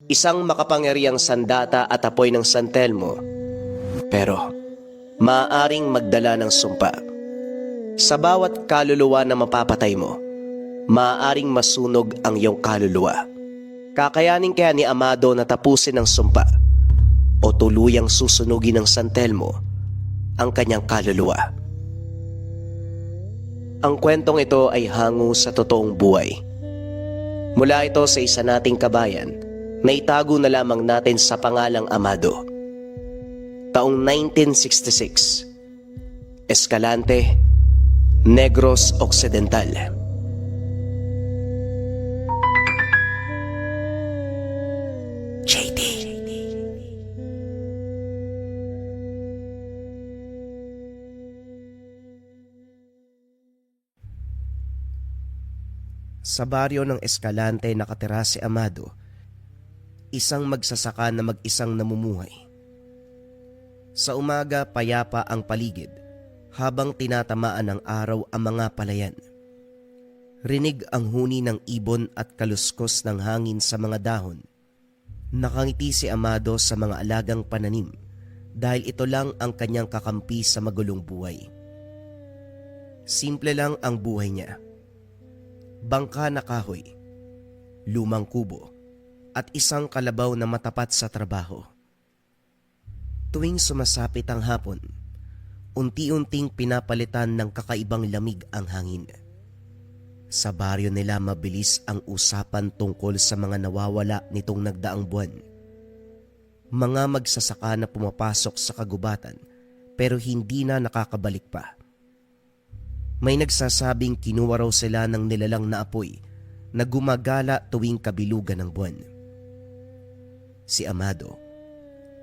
isang makapangyarihang sandata at apoy ng San Telmo, pero maaaring magdala ng sumpa. Sa bawat kaluluwa na mapapatay mo, maaaring masunog ang iyong kaluluwa. Kakayanin kaya ni Amado na tapusin ang sumpa o tuluyang susunugin ng San Telmo ang kanyang kaluluwa? Ang kwentong ito ay hango sa totoong buhay. Mula ito sa isa nating kabayan na itago na lamang natin sa pangalang Amado. Taong 1966, Escalante, Negros Occidental. JD. Sa baryo ng Escalante nakatira si Amado, isang magsasaka na mag-isang namumuhay. Sa umaga payapa ang paligid habang tinatamaan ng araw ang mga palayan. Rinig ang huni ng ibon at kaluskos ng hangin sa mga dahon. Nakangiti si Amado sa mga alagang pananim dahil ito lang ang kanyang kakampi sa magulong buhay. Simple lang ang buhay niya. Bangka na kahoy, lumang kubo, at isang kalabaw na matapat sa trabaho. Tuwing sumasapit ang hapon, unti-unting pinapalitan ng kakaibang lamig ang hangin. Sa baryo nila mabilis ang usapan tungkol sa mga nawawala nitong nagdaang buwan. Mga magsasaka na pumapasok sa kagubatan pero hindi na nakakabalik pa. May nagsasabing kinuha raw sila ng nilalang na apoy na gumagala tuwing kabilugan ng buwan. Si Amado,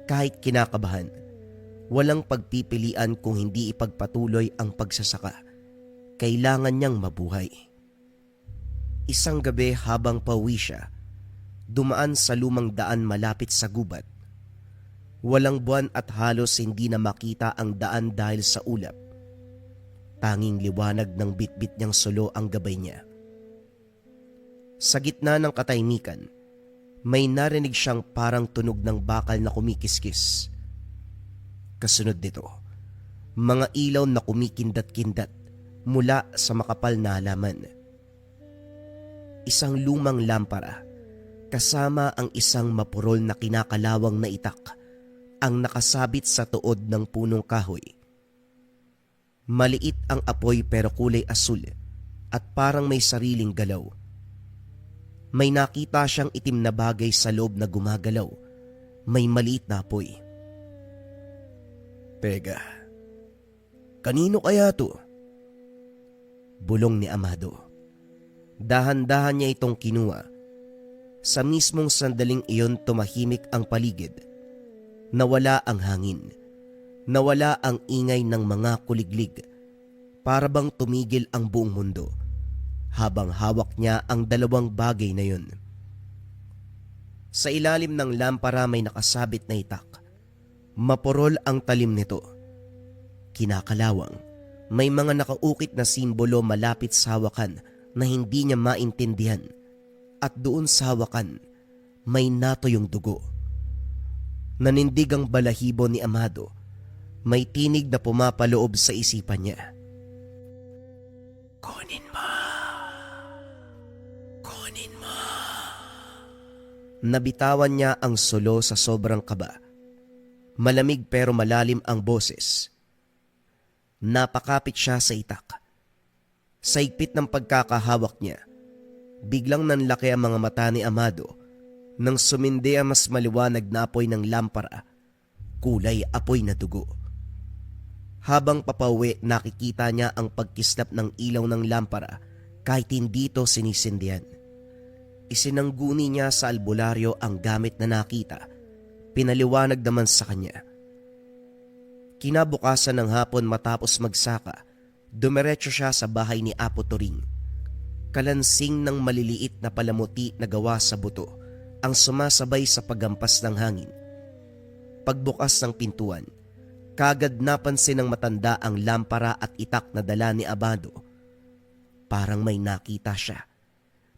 kahit kinakabahan, walang pagpipilian kung hindi ipagpatuloy ang pagsasaka. Kailangan niyang mabuhay. Isang gabi habang pauwi siya, dumaan sa lumang daan malapit sa gubat. Walang buwan at halos hindi na makita ang daan dahil sa ulap. Tanging liwanag ng bitbit niyang sulo ang gabay niya. Sa gitna ng katahimikan, may narinig siyang parang tunog ng bakal na kumikiskis. Kasunod nito, mga ilaw na kumikindat-kindat mula sa makapal na halaman. Isang lumang lampara kasama ang isang mapurol na kinakalawang na itak ang nakasabit sa tuod ng punong kahoy. Maliit ang apoy pero kulay asul at parang may sariling galaw. May nakita siyang itim na bagay sa loob na gumagalaw. May maliit na apoy. Teka, kanino kaya to? Bulong ni Amado. Dahan-dahan niya itong kinuha. Sa mismong sandaling iyon tumahimik ang paligid. Nawala ang hangin. Nawala ang ingay ng mga kuliglig. Para bang tumigil ang buong mundo habang hawak niya ang dalawang bagay na yun. Sa ilalim ng lampara may nakasabit na itak. Mapurol ang talim nito. Kinakalawang, may mga nakaukit na simbolo malapit sa hawakan na hindi niya maintindihan. At doon sa hawakan, may natuyong dugo. Nanindig ang balahibo ni Amado. May tinig na pumapaloob sa isipan niya. Kunin mo. Kunin mo. Nabitawan niya ang sulo sa sobrang kaba. Malamig pero malalim ang boses. Napakapit siya sa itak. Sa higpit ng pagkakahawak niya, biglang nanlaki ang mga mata ni Amado nang sumindi ang mas maliwanag na apoy ng lampara, kulay apoy na dugo. Habang papauwi, nakikita niya ang pagkislap ng ilaw ng lampara kahit hindi ito sinisindihan. Isinangguni niya sa albularyo ang gamit na nakita. Pinaliwanag naman sa kanya. Kinabukasan ng hapon matapos magsaka, dumiretso siya sa bahay ni Apo Turing. Kalansing ng maliliit na palamuti na gawa sa buto ang sumasabay sa paggampas ng hangin. Pagbukas ng pintuan, kagad napansin ng matanda ang lampara at itak na dala ni Amado. Parang may nakita siya.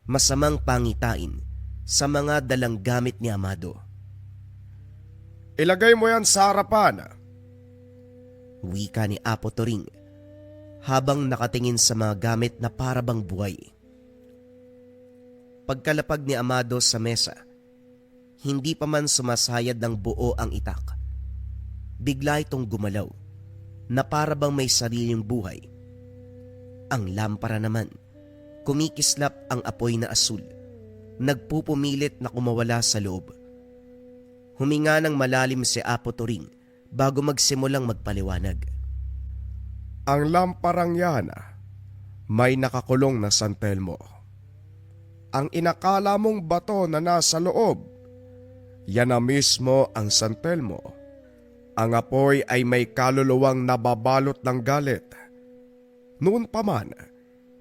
Masamang pangitain, sa mga dalang gamit ni Amado. Ilagay mo yan sa harapan. Wika ni Apo Turing habang nakatingin sa mga gamit na parabang buhay. Pagkalapag ni Amado sa mesa, hindi pa man sumasayad ng buo ang itak. Bigla itong gumalaw na parabang may sariling buhay. Ang lampara naman, kumikislap ang apoy na asul, nagpupumilit na kumawala sa loob. Huminga ng malalim si Apo Turing bago magsimulang magpaliwanag. Ang lamparang yan, may nakakulong na San Telmo. Ang inakala mong bato na nasa loob, yan na mismo ang San Telmo. Ang apoy ay may kaluluwang nababalot ng galit. Noon pa man,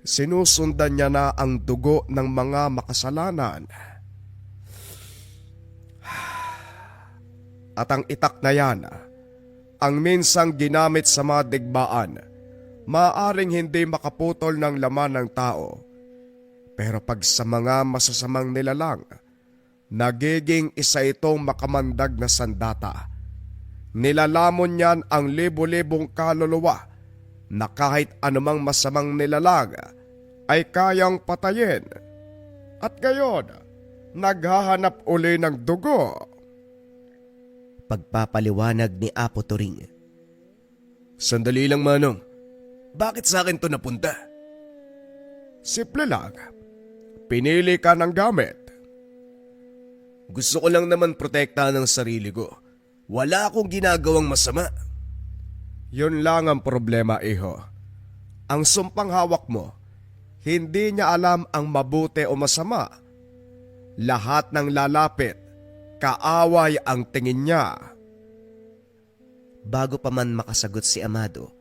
sinusundan niya na ang dugo ng mga makasalanan. At ang itak na yan, ang minsang ginamit sa mga digmaan, maaaring hindi makaputol ng laman ng tao. Pero pag sa mga masasamang nilalang, nagiging isa itong makamandag na sandata. Nilalamon niyan ang libo-libong kaluluwa na kahit anumang masamang nilalang ay kayang patayin. At gayon, naghahanap uli ng dugo. Pagpapaliwanag ni Apo Turing. Sandali lang, Manong. Bakit sa akin to napunta? Simple lang. Pinili ka ng gamit. Gusto ko lang naman protektahan ang sarili ko. Wala akong ginagawang masama. Yun lang ang problema, iho. Ang sumpang hawak mo, hindi niya alam ang mabuti o masama. Lahat ng lalapit, kaaway ang tingin niya. Bago pa man makasagot si Amado,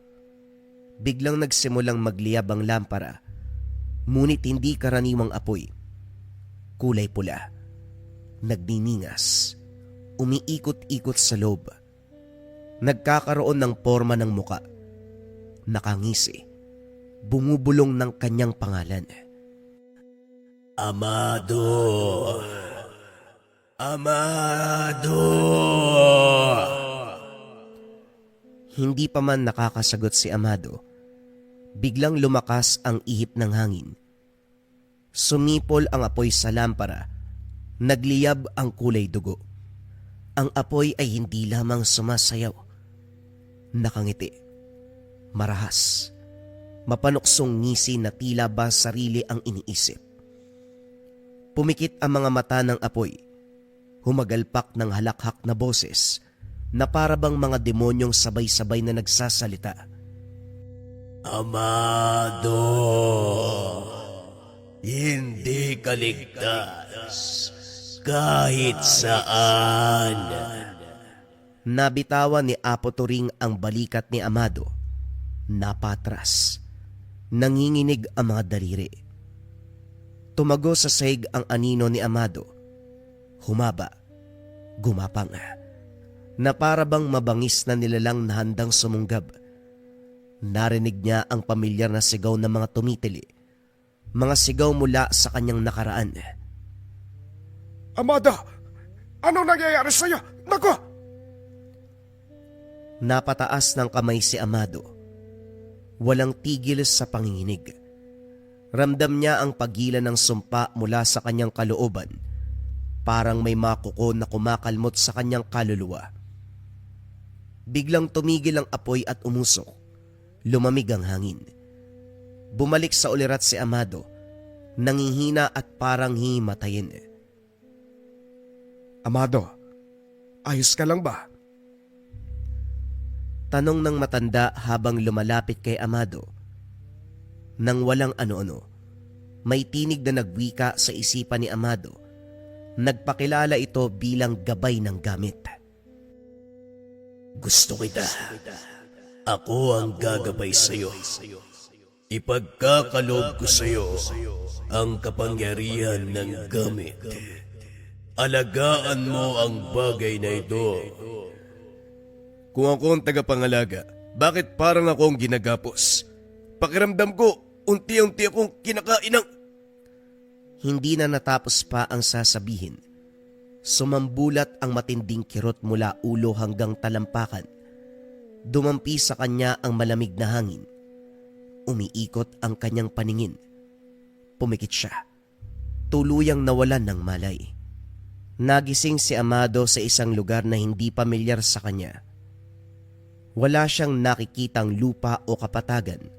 biglang nagsimulang magliyab ang lampara, ngunit hindi karaniwang apoy. Kulay pula, nagniningas, umiikot-ikot sa loob. Nagkakaroon ng porma ng muka, nakangisi, bumubulong ng kanyang pangalan. Amado! Amado! Hindi pa man nakakasagot si Amado, biglang lumakas ang ihip ng hangin. Sumipol ang apoy sa lampara, nagliyab ang kulay dugo. Ang apoy ay hindi lamang sumasayaw, nakangiti, marahas, mapanuksong ngisi na tila ba sarili ang iniisip. Pumikit ang mga mata ng apoy, humagalpak ng halakhak na boses na parabang mga demonyong sabay-sabay na nagsasalita. Amado, hindi ka ligtas kahit saan. Nabitawan ni Apo Turing ang balikat ni Amado. Napatras. Nanginginig ang mga daliri. Tumago sa sahig ang anino ni Amado. Humaba, gumapang, na parabang mabangis na nilalang na handang sumunggab. Narinig niya ang pamilyar na sigaw ng mga tumitili, mga sigaw mula sa kanyang nakaraan. Amado, anong nangyayari sa'yo? Naku! Napataas ng kamay si Amado. Walang tigil sa panginginig. Ramdam niya ang pagilan ng sumpa mula sa kanyang kalooban. Parang may makuko na kumakalmot sa kanyang kaluluwa. Biglang tumigil ang apoy at umusok. Lumamig ang hangin. Bumalik sa ulirat si Amado, nangihina at parang himatayin. Amado, ayos ka lang ba? Tanong ng matanda habang lumalapit kay Amado. Nang walang ano-ano, may tinig na nagwika sa isipan ni Amado. Nagpakilala ito bilang gabay ng gamit. Gusto kita. Ako ang gagabay sa iyo. Ipagkakaloob ko sa iyo ang kapangyarihan ng gamit. Alagaan mo ang bagay na ito. Kung ako ang tagapangalaga, bakit parang ako ang ginagapos? Pakiramdam ko, unti-unti akong kinakain ng... Hindi na natapos pa ang sasabihin. Sumambulat ang matinding kirot mula ulo hanggang talampakan. Dumampi sa kanya ang malamig na hangin. Umiikot ang kanyang paningin. Pumikit siya. Tuluyang nawalan ng malay. Nagising si Amado sa isang lugar na hindi pamilyar sa kanya. Wala siyang nakikitang lupa o kapatagan.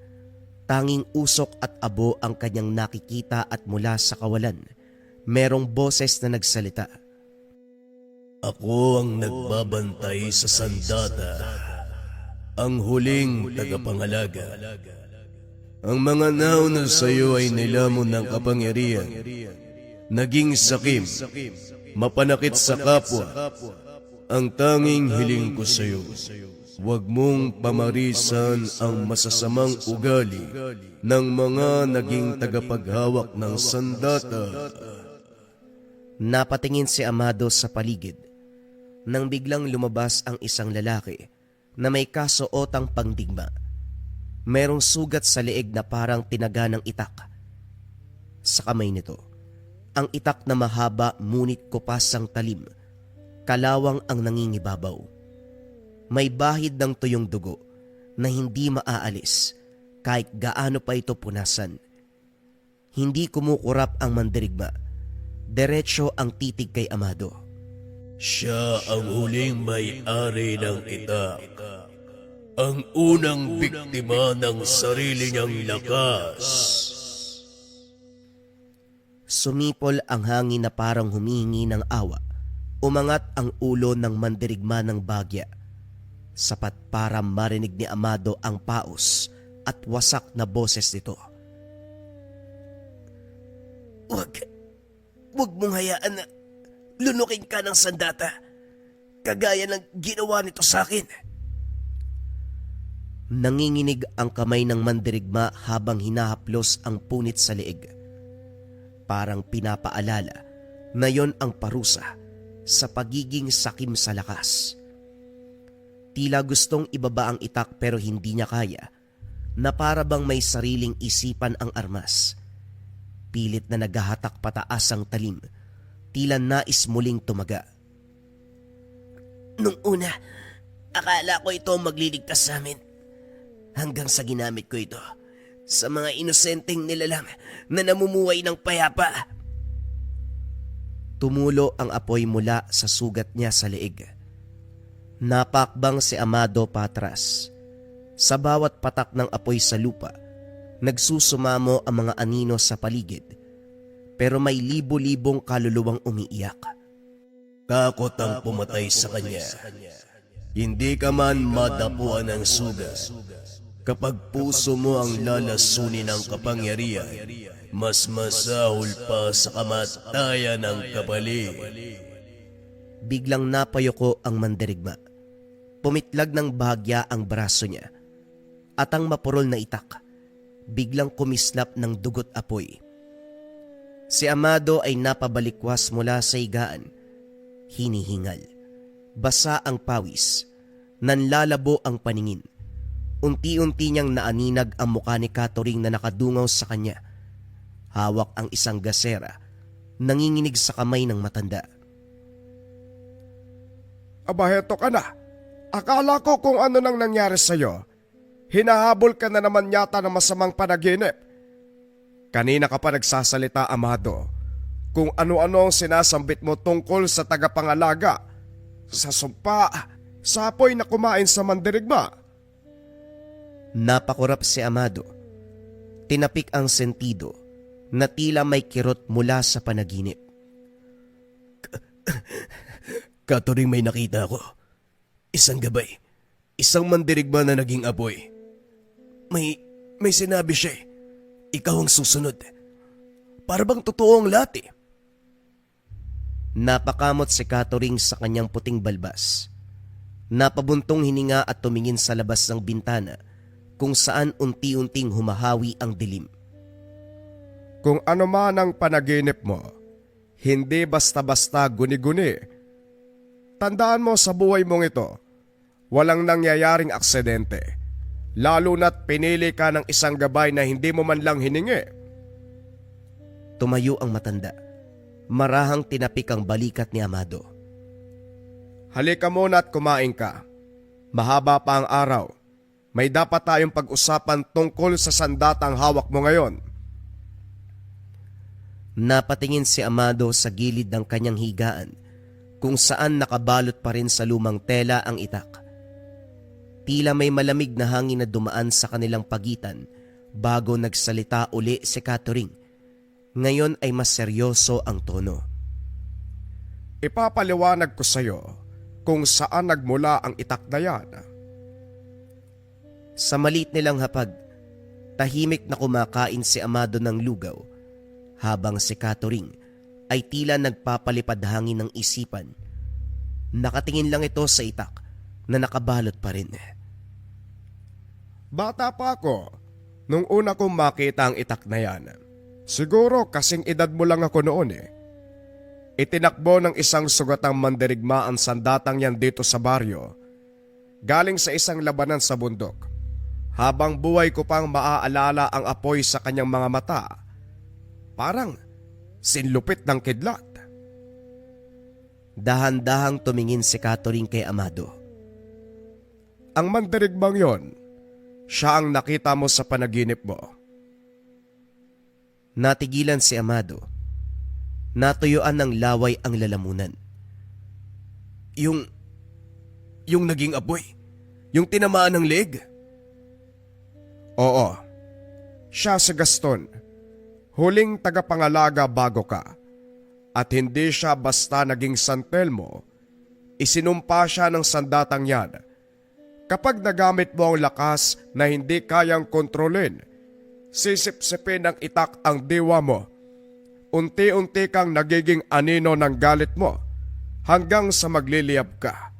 Tanging usok at abo ang kanyang nakikita at mula sa kawalan, merong boses na nagsalita. Ako ang nagbabantay sa sandata, ang huling tagapangalaga. Ang mga nauna sa iyo ay nilamon ng kapangyarihan, naging sakim, mapanakit sa kapwa. Ang tanging hiling ko sa iyo, huwag mong pamarisan ang masasamang ugali ng mga naging tagapaghawak ng sandata. Napatingin si Amado sa paligid nang biglang lumabas ang isang lalaki na may kasuotang pangdigma. Merong sugat sa leeg na parang tinaga ng itak. Sa kamay nito, ang itak na mahaba ngunit kupasang talim, kalawang ang nangingibabaw. May bahid ng tuyong dugo na hindi maaalis kahit gaano pa ito punasan. Hindi kumukurap ang mandirigma. Diretso ang titig kay Amado. Siya ang huling may-ari ng itak. Ang unang biktima ng sarili niyang lakas. Sumipol ang hangin na parang humihingi ng awa. Umangat ang ulo ng mandirigma ng bagya. Sapat para marinig ni Amado ang paos at wasak na boses nito. Huwag mong hayaan na lunukin ka ng sandata, kagaya ng ginawa nito sa akin. Nanginginig ang kamay ng mandirigma habang hinahaplos ang punit sa leeg. Parang pinapaalala na yon ang parusa sa pagiging sakim sa lakas. Tila gustong ibaba ang itak pero hindi niya kaya, na para bang may sariling isipan ang armas. Pilit na naghahatak pataas ang talim, tila nais muling tumaga. Nung una, akala ko ito magliligtas sa amin. Hanggang sa ginamit ko ito sa mga inosenteng nilalang na namumuhay ng payapa. Tumulo ang apoy mula sa sugat niya sa leeg. Napakbang si Amado patras. Sa bawat patak ng apoy sa lupa, nagsusumamo ang mga anino sa paligid. Pero may libo-libong kaluluwang umiiyak. Takot ang pumatay sa kanya. Hindi ka man madapuan ng suga. Kapag puso mo ang lalasunin ng kapangyarihan, mas masahol pa sa kamatayan ng kapali. Biglang napayuko ang mandirigma. Pumitlag ng bahagya ang braso niya. At ang mapurol na itak, biglang kumislap ng dugot apoy. Si Amado ay napabalikwas mula sa higaan. Hinihingal. Basa ang pawis. Nanlalabo ang paningin. Unti-unti niyang naaninag ang mukha ni Catherine na nakadungaw sa kanya. Hawak ang isang gasera. Nanginginig sa kamay ng matanda. Aba, heto ka na. Akala ko kung ano nang nangyari sa'yo. Hinahabol ka na naman yata ng masamang panaginip. Kanina ka pa nagsasalita, Amado, kung ano-ano ang sinasambit mo tungkol sa tagapangalaga. Sa sumpa, sa apoy na kumain sa mandirigma. Napakurap si Amado. Tinapik ang sentido na tila may kirot mula sa panaginip. Katuring may nakita ko. Isang gabay. Isang mandirigma na naging apoy. May sinabi siya eh. Ikaw ang susunod. Para bang totoo ang lahat eh. Napakamot si Catherine sa kanyang puting balbas. Napabuntong hininga at tumingin sa labas ng bintana kung saan unti-unting humahawi ang dilim. Kung ano man ang panaginip mo, hindi basta-basta guni-guni. Tandaan mo sa buhay mong ito, walang nangyayaring aksidente. Lalo na't pinili ka ng isang gabay na hindi mo man lang hiningi. Tumayo ang matanda. Marahang tinapik ang balikat ni Amado. Halika muna at kumain ka. Mahaba pa ang araw. May dapat tayong pag-usapan tungkol sa sandatang hawak mo ngayon. Napatingin si Amado sa gilid ng kanyang higaan kung saan nakabalot pa rin sa lumang tela ang itak. Tila may malamig na hangin na dumaan sa kanilang pagitan bago nagsalita uli si Catherine. Ngayon ay mas seryoso ang tono. Ipapaliwanag ko sa iyo kung saan nagmula ang itak na yan. Sa maliit nilang hapag, tahimik na kumakain si Amado ng lugaw habang si Catherine ay tila nagpapalipad hangin ng isipan. Nakatingin lang ito sa itak na nakabalot pa rin. Bata pa ako nung una kong makita ang itak na yan. Siguro kasing edad mo lang ako noon eh. Itinakbo ng isang sugatang mandirigma ang sandatang yan dito sa baryo. Galing sa isang labanan sa bundok. Habang buhay ko pang maaalala ang apoy sa kanyang mga mata. Parang sinlupit ng kidlat. Dahan-dahang tumingin si Catherine kay Amado. Ang mandirigmang yon, siya ang nakita mo sa panaginip mo. Natigilan si Amado. Natuyuan ng laway ang lalamunan. Yung naging apoy? Yung tinamaan ng leg? Oo, siya si Gaston. Huling tagapangalaga bago ka. At hindi siya basta naging santel mo. Isinumpa siya ng sandatang yan. Kapag nagamit mo ang lakas na hindi kayang kontrolin, sisip-sipin ng itak ang diwa mo. Unti-unti kang nagiging anino ng galit mo hanggang sa magliliyab ka.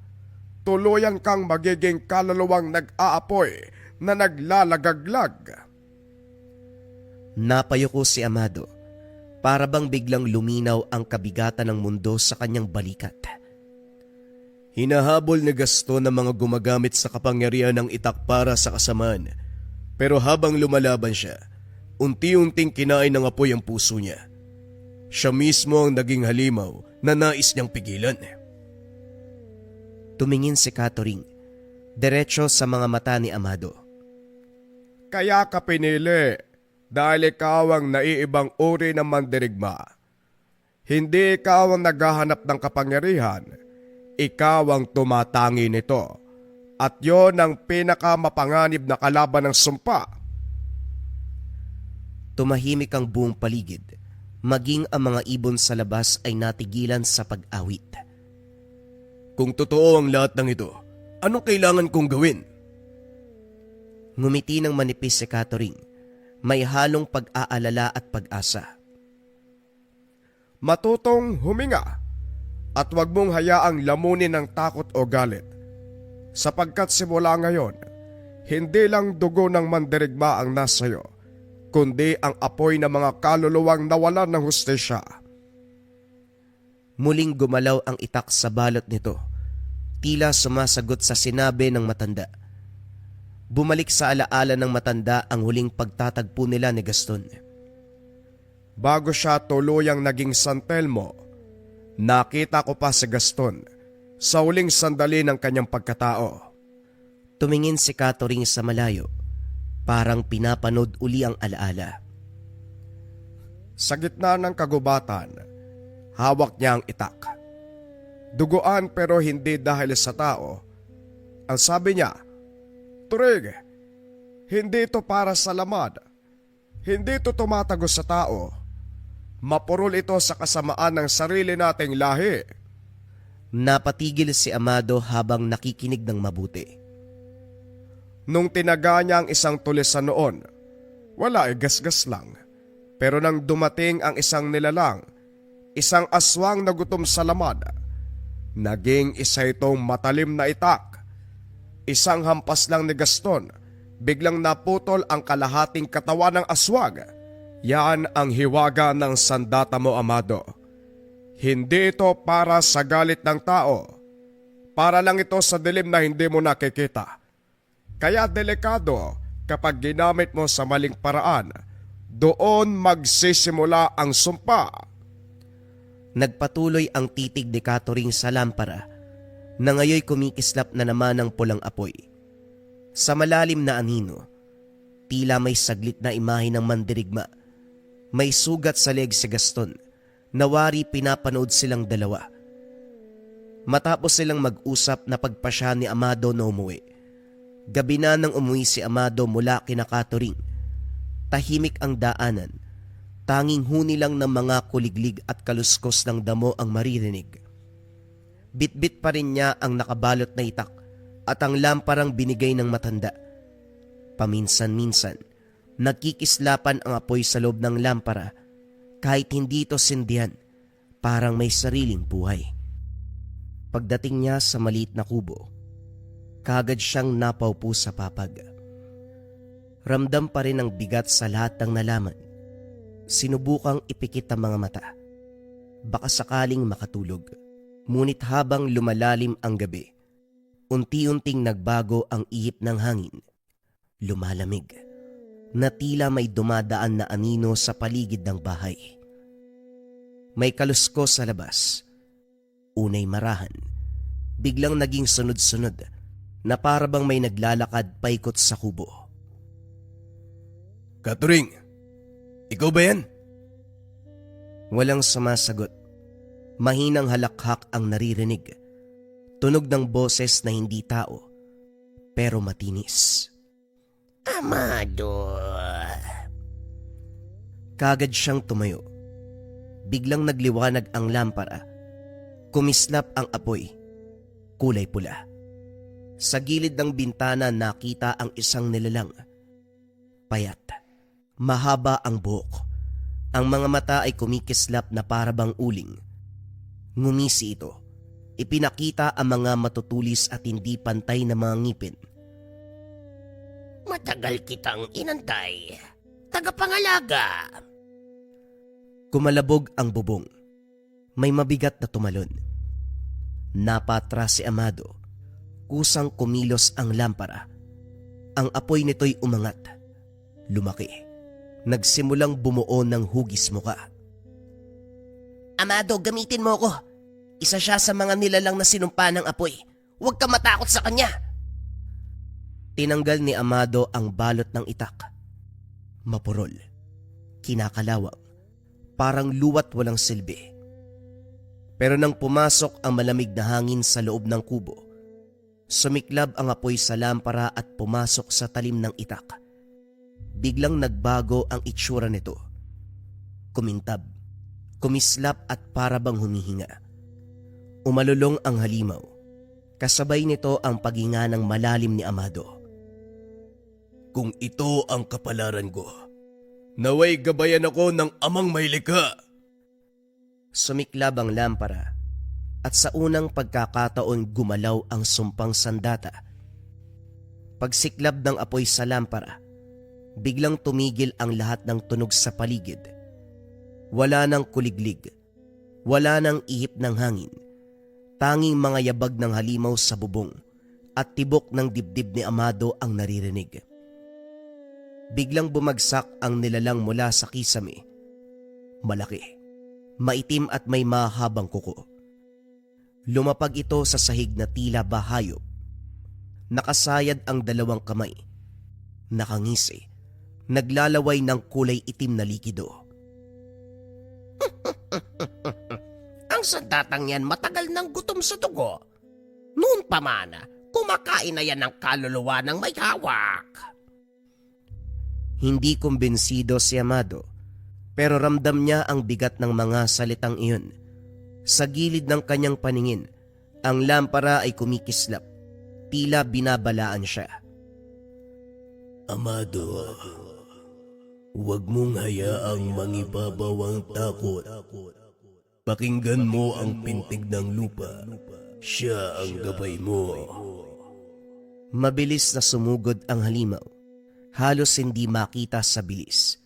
Tuluyan kang magiging kaluluwang nag-aapoy na naglalagaglag. Napayuko si Amado para bang biglang luminaw ang kabigatan ng mundo sa kanyang balikat. Hinahabol ni Gaston ang mga gumagamit sa kapangyarihan ng itak para sa kasamaan. Pero habang lumalaban siya, unti-unting kinain ng apoy ang puso niya. Siya mismo ang naging halimaw na nais niyang pigilan. Tumingin si Catherine, diretso sa mga mata ni Amado. Kaya ka pinili dahil ikaw ang naiibang uri ng mandirigma. Hindi ikaw ang naghahanap ng kapangyarihan, ikaw ang tumatangi nito. At yon ang pinakamapanganib na kalaban ng sumpa. Tumahimik ang buong paligid, maging ang mga ibon sa labas ay natigilan sa pag-awit. Kung totoo ang lahat ng ito, anong kailangan kong gawin? Ngumiti ng manipis si Catherine, may halong pag-aalala at pag-asa. Matutong huminga at huwag mong hayaang lamunin ng takot o galit. Sapagkat simula ngayon, hindi lang dugo ng mandirigma ang nasayo, kundi ang apoy ng mga kaluluwang nawalan ng hustisya. Muling gumalaw ang itak sa balot nito, tila sumasagot sa sinabi ng matanda. Bumalik sa alaala ng matanda ang huling pagtatagpo nila ni Gaston. Bago siya tuluyang naging santel mo, nakita ko pa si Gaston sa huling sandali ng kanyang pagkatao. Tumingin si Catherine sa malayo, parang pinapanood uli ang alaala. Sa gitna ng kagubatan, hawak niya ang itak. Duguan pero hindi dahil sa tao. Ang sabi niya, Turig, hindi ito para sa laman. Hindi ito tumatagos sa tao. Mapurol ito sa kasamaan ng sarili nating lahi. Napatigil si Amado habang nakikinig ng mabuti. Nung tinaga niya ang isang tulisan noon, wala gasgas lang. Pero nang dumating ang isang nilalang, isang aswang na gutom sa laman, naging isa itong matalim na itak. Isang hampas lang ni Gaston, biglang naputol ang kalahating katawan ng aswang. Yan ang hiwaga ng sandata mo, Amado. Hindi ito para sa galit ng tao. Para lang ito sa dilim na hindi mo nakikita. Kaya delikado kapag ginamit mo sa maling paraan Doon magsisimula ang sumpa. Nagpatuloy ang titig ni Catherine sa lampara na ngayoy kumikislap na naman ng pulang apoy. Sa malalim na anino, tila may saglit na imahe ng mandirigma. May sugat sa leg si Gaston. Nawari pinapanood silang dalawa. Matapos silang mag-usap na pagpasya ni Amado na umuwi. Gabi na nang umuwi si Amado mula kina Catherine. Tahimik ang daanan. Tanging huni lang ng mga kuliglig at kaluskos ng damo ang maririnig. Bitbit pa rin niya ang nakabalot na itak at ang lamparang binigay ng matanda. Paminsan-minsan, nagkikislapan ang apoy sa loob ng lampara kahit hindi ito sindihan, parang may sariling buhay. Pagdating niya sa maliit na kubo, kaagad siyang napaupo sa papag. Ramdam pa rin ang bigat sa lahat ng nalaman. Sinubukang ipikit ang mga mata. Baka sakaling makatulog. Ngunit habang lumalalim ang gabi, unti-unting nagbago ang ihip ng hangin. Lumalamig, na tila may dumadaan na anino sa paligid ng bahay. May kaluskos sa labas. Unay marahan, biglang naging sunod-sunod na para bang may naglalakad paikot sa kubo. Catherine, ikaw ba yan? Walang sumasagot. Mahinang halakhak ang naririnig. Tunog ng boses na hindi tao, pero matinis. Amado. Kagad siyang tumayo. Biglang nagliwanag ang lampara. Kumislap ang apoy. Kulay pula. Sa gilid ng bintana nakita ang isang nilalang. Payat. Mahaba ang buhok. Ang mga mata ay kumikislap na parabang uling. Ngumisi ito. Ipinakita ang mga matutulis at hindi pantay na mga ngipin. Matagal kitang inantay. Tagapangalaga. Kumalabog ang bubong. May mabigat na tumalon. Napatras si Amado. Kusang kumilos ang lampara. Ang apoy nito'y umangat. Lumaki. Nagsimulang bumuo ng hugis muka. Amado, gamitin mo ko. Isa siya sa mga nilalang na sinumpa ng apoy. Huwag ka matakot sa kanya. Tinanggal ni Amado ang balot ng itak. Mapurol. Kinakalawang. Parang luwat walang silbi. Pero nang pumasok ang malamig na hangin sa loob ng kubo, sumiklab ang apoy sa lampara at pumasok sa talim ng itak. Biglang nagbago ang itsura nito. Kumintab, kumislap at parabang humihinga. Umalulong ang halimaw. Kasabay nito ang paghinga ng malalim ni Amado. Kung ito ang kapalaran ko, naway gabayan ako ng amang may likha. Sumiklab ang lampara at sa unang pagkakataon gumalaw ang sumpang sandata. Pagsiklab ng apoy sa lampara, biglang tumigil ang lahat ng tunog sa paligid. Wala nang kuliglig, wala nang ihip ng hangin, tanging mga yabag ng halimaw sa bubong at tibok ng dibdib ni Amado ang naririnig. Biglang bumagsak ang nilalang mula sa kisame. Malaki, maitim at may mahabang kuko. Lumapag ito sa sahig na tila bahayop. Nakasayad ang dalawang kamay. Nakangisi. Naglalaway ng kulay itim na likido. Ang sandatang yan matagal nang gutom sa dugo. Noon pa mana, kumakain na yan ng kaluluwa ng may hawak. Hindi kumbinsido si Amado, pero ramdam niya ang bigat ng mga salitang iyon. Sa gilid ng kanyang paningin, ang lampara ay kumikislap, tila binabalaan siya. Amado, huwag mong hayaang mangibabaw ang takot. Pakinggan mo ang pintig ng lupa. Siya ang gabay mo. Mabilis na sumugod ang halimaw. Halos hindi makita sa bilis.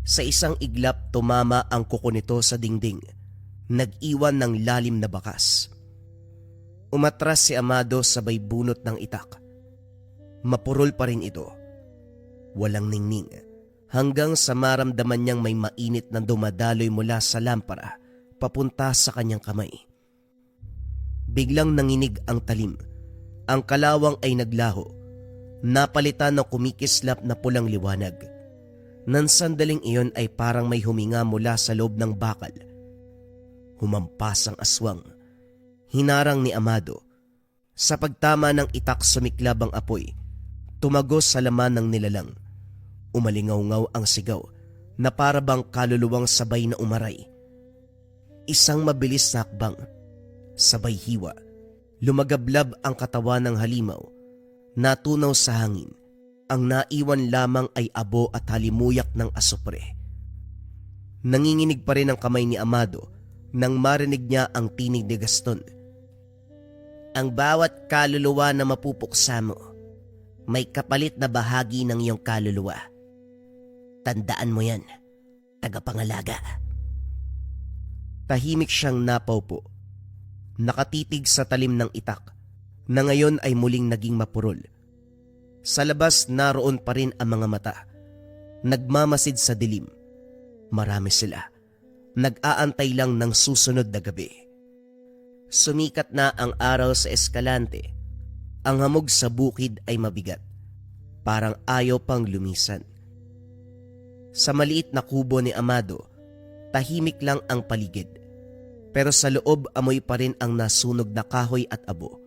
Sa isang iglap tumama ang kuko nito sa dingding. Nag-iwan ng lalim na bakas. Umatras si Amado sabay bunot ng itak. Mapurol pa rin ito. Walang ningning. hanggang sa maramdaman niyang may mainit na dumadaloy mula sa lampara papunta sa kanyang kamay. Biglang nanginig ang talim. Ang kalawang ay naglaho. Napalitan ng kumikislap na pulang liwanag. Nang sandaling iyon ay parang may huminga mula sa loob ng bakal. Humampas ang aswang. Hinarang ni Amado. Sa pagtama ng itak sumiklab ang apoy. Tumagos sa laman ng nilalang. Umalingaw-ngaw ang sigaw na para bang kaluluwang sabay na umaray. Isang mabilis na hakbang. Sabay hiwa. Lumagablab ang katawan ng halimaw. Natunaw sa hangin. Ang naiwan lamang ay abo at halimuyak ng asupre. Nanginginig pa rin ang kamay ni Amado nang marinig niya ang tinig ni Gaston. Ang bawat kaluluwa na mapupuksa mo, may kapalit na bahagi ng iyong kaluluwa. Tandaan mo yan, tagapangalaga. Tahimik siyang napaupo. Nakatitig sa talim ng itak na ngayon ay muling naging mapurol. Sa labas naroon pa rin ang mga mata. Nagmamasid sa dilim. Marami sila. Nag-aantay lang ng susunod na gabi. Sumikat na ang araw sa Escalante. Ang hamog sa bukid ay mabigat. Parang ayaw pang lumisan. Sa maliit na kubo ni Amado, tahimik lang ang paligid. Pero sa loob amoy pa rin ang nasunog na kahoy at abo.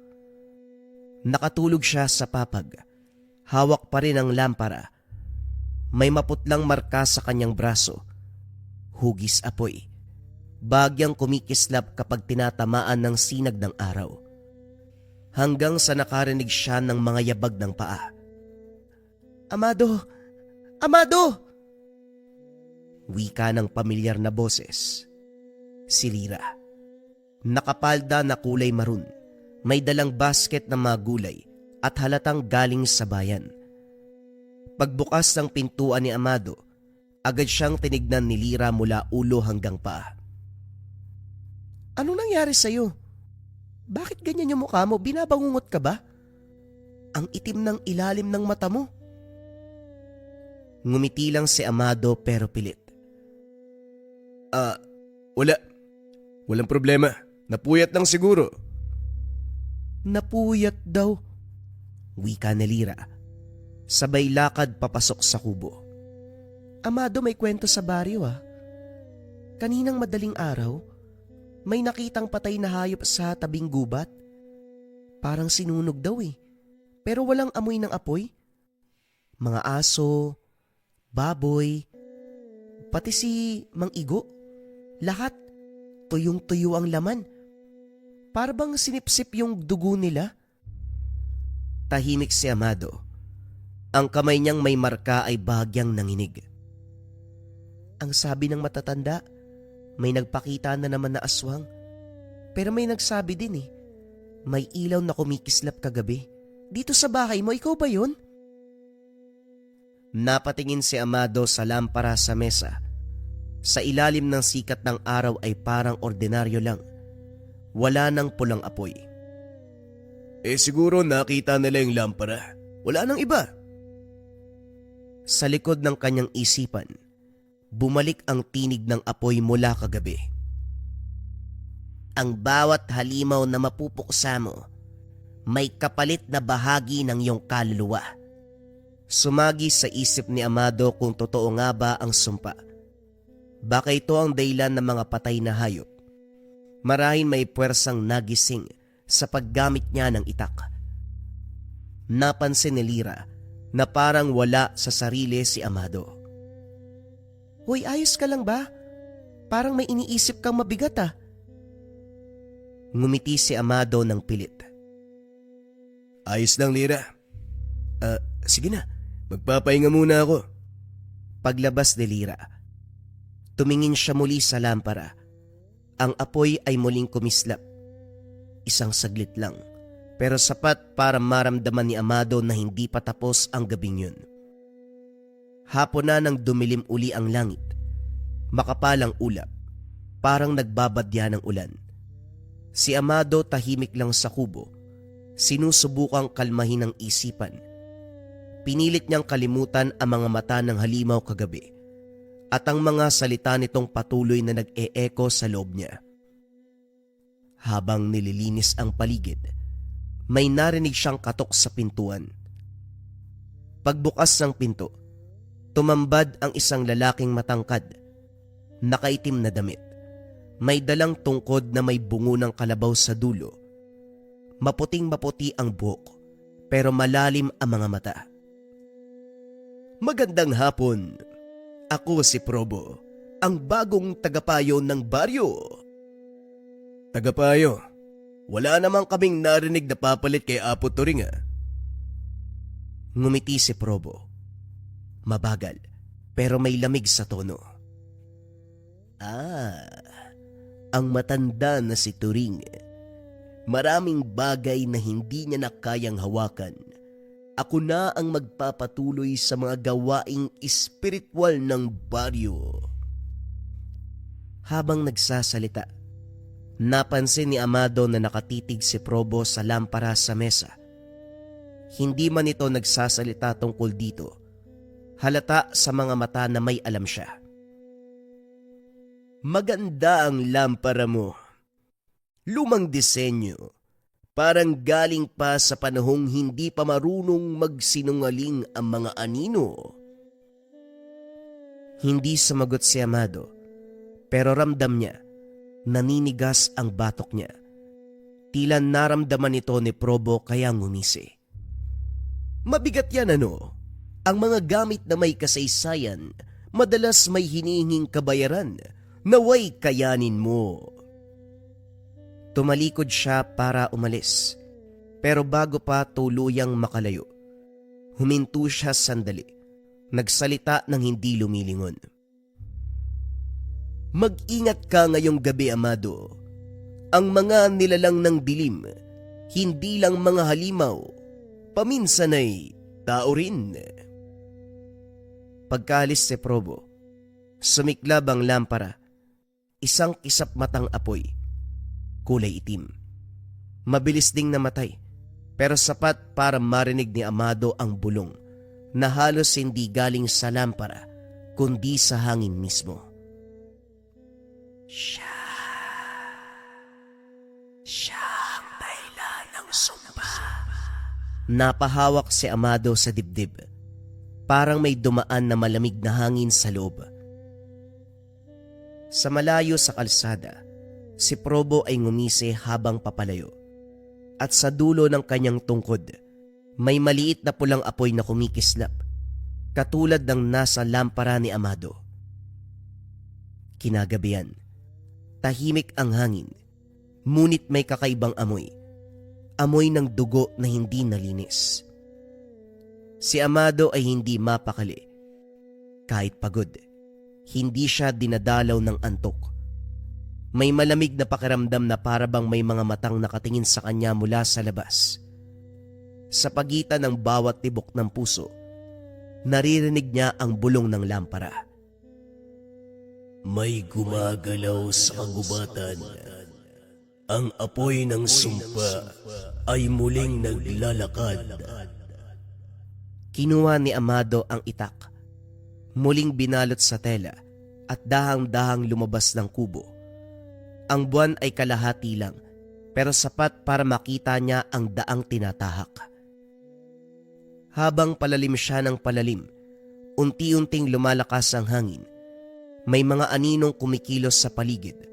Nakatulog siya sa papag. Hawak pa rin ang lampara. May maputlang marka sa kanyang braso. Hugis apoy. Bagyang kumikislap kapag tinatamaan ng sinag ng araw. Hanggang sa nakarinig siya ng mga yabag ng paa. Amado! Amado! Wika ng pamilyar na boses. Si Lira. Nakapalda na kulay maroon. May dalang basket ng mga gulay at halatang galing sa bayan. Pagbukas ng pintuan ni Amado, agad siyang tinignan ni Lira mula ulo hanggang paa. Anong nangyari sa'yo? Bakit ganyan yung mukha mo? Binabangungot ka ba? Ang itim ng ilalim ng mata mo. Ngumiti lang si Amado pero pilit. Walang problema. Napuyat lang siguro. Napuyat daw. Wika ni Lira. Sabay lakad papasok sa kubo. Amado, may kwento sa baryo ah. Kaninang madaling araw, may nakitang patay na hayop sa tabing gubat. Parang sinunog daw eh. Pero walang amoy ng apoy. Mga aso, baboy, pati si Mang Igo. Lahat, tuyong-tuyo ang laman. Para bang sinipsip yung dugo nila? Tahimik si Amado. Ang kamay niyang may marka ay bahagyang nanginig. Ang sabi ng matatanda, may nagpakita na naman na aswang. Pero may nagsabi din eh, may ilaw na kumikislap kagabi. Dito sa bahay mo, ikaw ba yun? Napatingin si Amado sa lampara sa mesa. Sa ilalim ng sikat ng araw ay parang ordinaryo lang. Wala nang pulang apoy. Siguro nakita nila yung lampara. Wala nang iba. Sa likod ng kanyang isipan, bumalik ang tinig ng apoy mula kagabi. Ang bawat halimaw na mapupuksa mo, may kapalit na bahagi ng iyong kaluluwa. Sumagi sa isip ni Amado kung totoo nga ba ang sumpa. Baka ito ang dahilan ng mga patay na hayop. Marahil may puwersang nagising sa paggamit niya ng itak. Napansin ni Lira na parang wala sa sarili si Amado. Hoy, ayos ka lang ba? Parang may iniisip kang mabigat ah. Ngumiti si Amado ng pilit. Ayos lang, Lira. Sige na. Magpapahinga muna ako. Paglabas ni Lira, tumingin siya muli sa lampara. Ang apoy ay muling kumislap. Isang saglit lang, pero sapat para maramdaman ni Amado na hindi pa tapos ang gabing yun. Hapon na nang dumilim uli ang langit. Makapalang ulap, parang nagbabadya ng ulan. Si Amado tahimik lang sa kubo, sinusubukang kalmahin ang isipan. Pinilit niyang kalimutan ang mga mata ng halimaw kagabi at ang mga salita nitong patuloy na nag-e-echo sa loob niya. Habang nililinis ang paligid, may narinig siyang katok sa pintuan. Pagbukas ng pinto, tumambad ang isang lalaking matangkad, nakaitim na damit. May dalang tungkod na may bungo ng kalabaw sa dulo. Maputing-maputi ang buhok, pero malalim ang mga mata. Magandang hapon. Ako si Probo, ang bagong tagapayo ng baryo. Tagapayo, wala namang kaming narinig na papalit kay Apo Turing Ngumiti si Probo. Mabagal, pero may lamig sa tono. Ang matanda na si Turing. Maraming bagay na hindi niya na kayang hawakan. Ako na ang magpapatuloy sa mga gawaing espiritual ng baryo. Habang nagsasalita, napansin ni Amado na nakatitig si Probo sa lampara sa mesa. Hindi man ito nagsasalita tungkol dito. Halata sa mga mata na may alam siya. Maganda ang lampara mo. Lumang disenyo. Parang galing pa sa panahong hindi pa marunong magsinungaling ang mga anino. Hindi sumagot si Amado, pero ramdam niya, naninigas ang batok niya. Tila naramdaman ito ni Probo kaya ngumisi. Mabigat yan ano? Ang mga gamit na may kasaysayan, madalas may hinihinging kabayaran, naway kayanin mo. Tumalikod siya para umalis, pero bago pa tuluyang makalayo, huminto siya sandali, nagsalita ng hindi lumilingon. Mag-ingat ka ngayong gabi, Amado. Ang mga nilalang ng dilim, hindi lang mga halimaw, paminsan ay tao rin. Pagkaalis si Probo, sumiklab ang lampara, isang kisap matang apoy, kulay itim. Mabilis ding namatay, pero sapat para marinig ni Amado ang bulong na halos hindi galing sa lampara kundi sa hangin mismo. Siya ang dahilan ng sumpa. Napahawak si Amado sa dibdib. Parang may dumaan na malamig na hangin sa loob. Sa malayo sa kalsada, si Probo ay ngumisi habang papalayo. At sa dulo ng kanyang tungkod, may maliit na pulang apoy na kumikislap, katulad ng nasa lampara ni Amado. Kinagabihan, tahimik ang hangin, ngunit may kakaibang amoy. Amoy ng dugo na hindi nalinis. Si Amado ay hindi mapakali. Kahit pagod, hindi siya dinadalaw ng antok. May malamig na pakiramdam na parabang may mga matang nakatingin sa kanya mula sa labas. Sa pagitan ng bawat tibok ng puso, naririnig niya ang bulong ng lampara. May gumagalaw sa kagubatan. Ang apoy ng sumpa ay muling naglalakad. Kinuha ni Amado ang itak. Muling binalot sa tela at dahang-dahang lumabas ng kubo. Ang buwan ay kalahati lang, pero sapat para makita niya ang daang tinatahak. Habang palalim siya ng palalim, unti-unting lumalakas ang hangin. May mga aninong kumikilos sa paligid,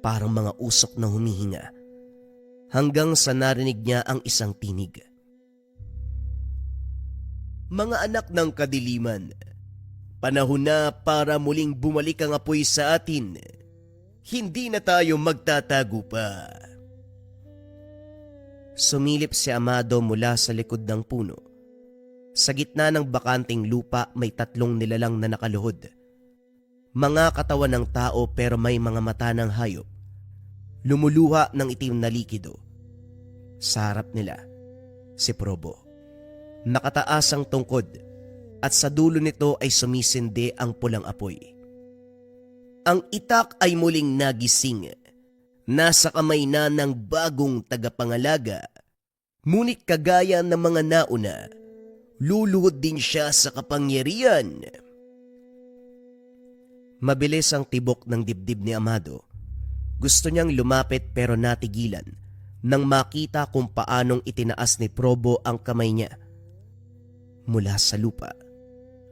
parang mga usok na humihinga, hanggang sa narinig niya ang isang tinig. Mga anak ng kadiliman, panahon na para muling bumalik ang apoy sa atin. Hindi na tayo magtatago pa. Sumilip si Amado mula sa likod ng puno. Sa gitna ng bakanting lupa may tatlong nilalang na nakaluhod. Mga katawan ng tao pero may mga mata ng hayop. Lumuluha ng itim na likido. Sa harap nila, si Probo. Nakataas ang tungkod at sa dulo nito ay sumisindi ang pulang apoy. Ang itak ay muling nagising. Nasa kamay na ng bagong tagapangalaga. Ngunit kagaya ng mga nauna, luluhod din siya sa kapangyarihan. Mabilis ang tibok ng dibdib ni Amado. Gusto niyang lumapit pero natigilan nang makita kung paanong itinaas ni Probo ang kamay niya. Mula sa lupa,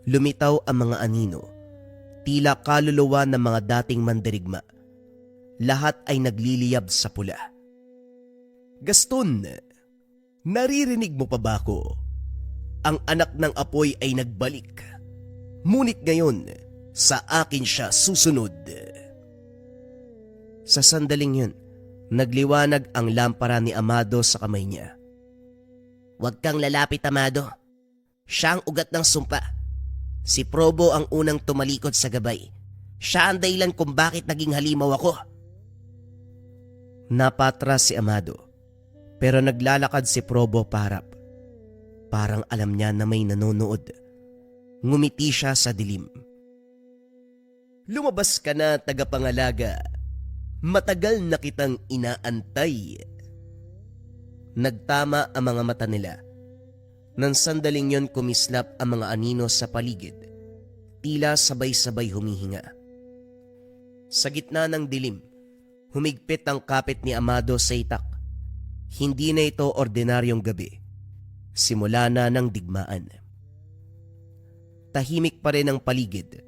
lumitaw ang mga anino, tila kaluluwa ng mga dating mandirigma. Lahat ay nagliliyab sa pula. Gaston, naririnig mo pa ba ako? Ang anak ng apoy ay nagbalik. Ngunit ngayon, sa akin siya susunod. Sa sandaling yun, nagliwanag ang lampara ni Amado sa kamay niya. Huwag kang lalapit, Amado. Siya ang ugat ng sumpa. Si Probo ang unang tumalikod sa gabay. Siya ang dahilan kung bakit naging halimaw ako. Napatras si Amado, pero naglalakad si Probo paharap. Parang alam niya na may nanonood. Ngumiti siya sa dilim. Lumabas ka na, tagapangalaga. Matagal na kitang inaantay. Nagtama ang mga mata nila. Nang sandaling yon kumislap ang mga anino sa paligid. Tila sabay-sabay humihinga. Sa gitna ng dilim, humigpit ang kapit ni Amado sa itak. Hindi na ito ordinaryong gabi. Simula na ng digmaan. Tahimik pa rin ang paligid.